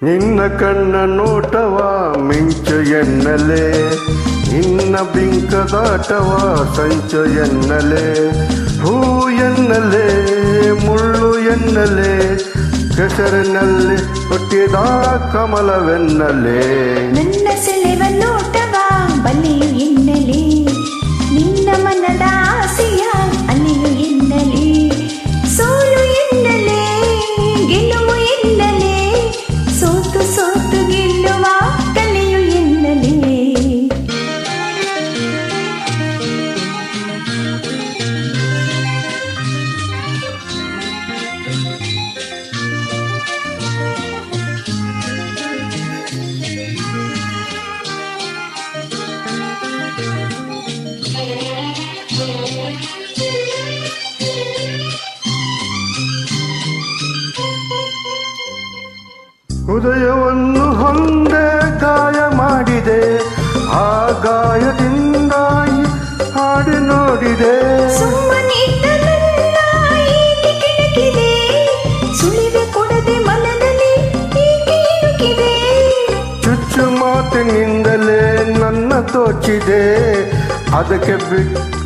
ನಿನ್ನ ಕಣ್ಣ ನೋಟವ ಮಿಂಚು ಎನ್ನಲೆ, ನಿನ್ನ ಬಿಂಕದಾಟವ ಸಂಚು ಎನ್ನಲೆ, ಹೂ ಎನ್ನಲೆ ಮುಳ್ಳು ಎನ್ನಲೆ, ಕೆಸರಿನಲ್ಲಿ ಹುಟ್ಟಿದ ಕಮಲವೆನ್ನಲೆ. ನನ್ನ ಸೆಳೆವ ನೋಟವ ಬಲ್ಲೆಯು ಎನ್ನಲೆ, ನಿನ್ನ ಮನದ ಆಸೆಯ ಅಲೆಯು ಎನ್ನಲೆ, ಸೋಲು ಎನ್ನಲೆ ಗೆಲುವು ಎನ್ನಲೆ, ಸೋತು ಸೋತು ಗೆಲ್ಲುವ ಕಲೆಯು ಎನ್ನಲೆ. ಹೃದಯವನ್ನು ಹೊಂದೆ ಗಾಯ ಮಾಡಿದೆ, ಆ ಗಾಯದಿಂದ ಹಾಡಿ ನೋಡಿದೆ. ಸುಮ್ಮನಿದ್ದ ನನ್ನ ಏಕೆ ಕೆಣಕಿದೆ, ಸುಳಿವೆ ಕೊಡದೆ ಮನದಲ್ಲಿ ಏಕೆ ಇಣುಕಿದೆ. ಚುಚ್ಚು ಮಾತಿನಿಂದಲೇ ನನ್ನ ತೋಚಿದೆ, ಅದಕ್ಕೆ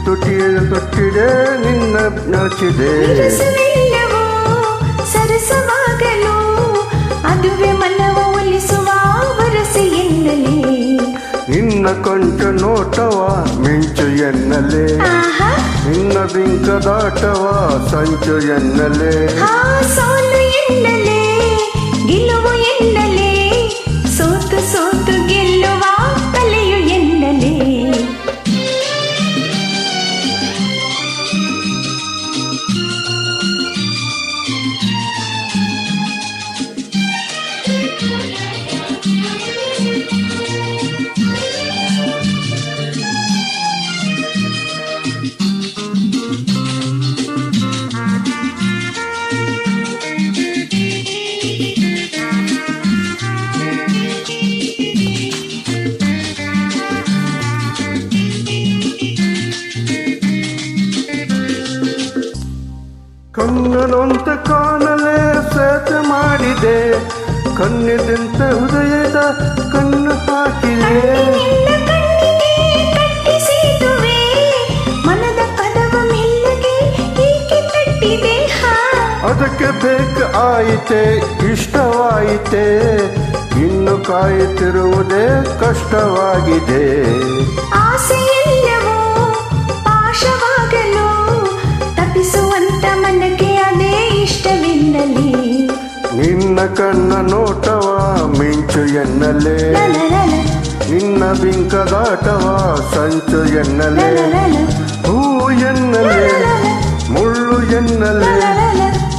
ತೊಟ್ಟಿದೆ ನಿನ್ನ ನಾಚಿದೆ. ರಸವೆಲ್ಲವೂ ಸರಸವಾಗಲು ಅದುವೆ ಮನವ ಒಲಿಸುವ ವರಸೆ ಎನ್ನಲೆ. ನಿನ್ನ ಕೊಂಚ ನೋಟವ ಮಿಂಚು ಎನ್ನಲೆ, ನಿನ್ನ ಬಿಂಕದಾಟವ ಸಂಚು ಎನ್ನಲೆ. ಸೋಲು ಎನ್ನಲೆ ಗೆಲುವು ಎನ್ನಲೆ, ಸೋತು ಸೋತು ಗೆಲ್ಲುವ ಕಲೆಯು ಎನ್ನಲೆ. ಕಣ್ಣನಂತ ಕಾಣಲೇ ಸೇತುವೆ ಮಾಡಿದೆ, ಕಣ್ಣಿದಂತ ಹೃದಯದ ಕಣ್ಣು ಹಾಕಿದೆ. ಮನದ ಪದವ ಮೆಲ್ಲಗೆ ಏಕೆ ತಟ್ಟಿದೆ. ಅದಕ್ಕೆ ಬೇಕು ಆಯಿತೆ ಇಷ್ಟವಾಯಿತೆ, ಇನ್ನು ಕಾಯುತ್ತಿರುವುದೇ ಕಷ್ಟವಾಗಿದೆ. ಆಸೆಯೆಲ್ಲವೂ ಪಾಶವಾಗಲು ತಪ್ಪಿಸುವಂತ ಮನಕ್ಕೆ ಅದೇ ಇಷ್ಟವೆನ್ನಲಿ. ನಿನ್ನ ಕಣ್ಣ ನೋಟವ ಮಿಂಚು ಎನ್ನಲೆ, ನಿನ್ನ ಬಿಂಕದಾಟವ ಸಂಚು ಎನ್ನಲೆ, ಹೂ ಎನ್ನಲೆ ಮುಳ್ಳು ಎನ್ನಲೆ,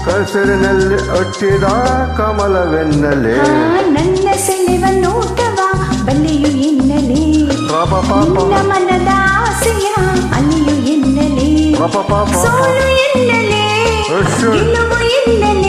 ಕಸರಿನಲ್ಲಿ ಅಟ್ಟಿದ ಕಮಲವೆನ್ನಲೆ. ನನ್ನ ಸೆಳೆವ ನೋಟವ ಬಲ್ಲೆಯು ಎನ್ನಲೆ, ನಿನ್ನ ಮನದ ಆಸೆಯ ಅಲೆಯು ಎನ್ನಲೆ, ಸೋಲು ಎನ್ನಲೆ ಗೆಲುವು ಎನ್ನಲೆ,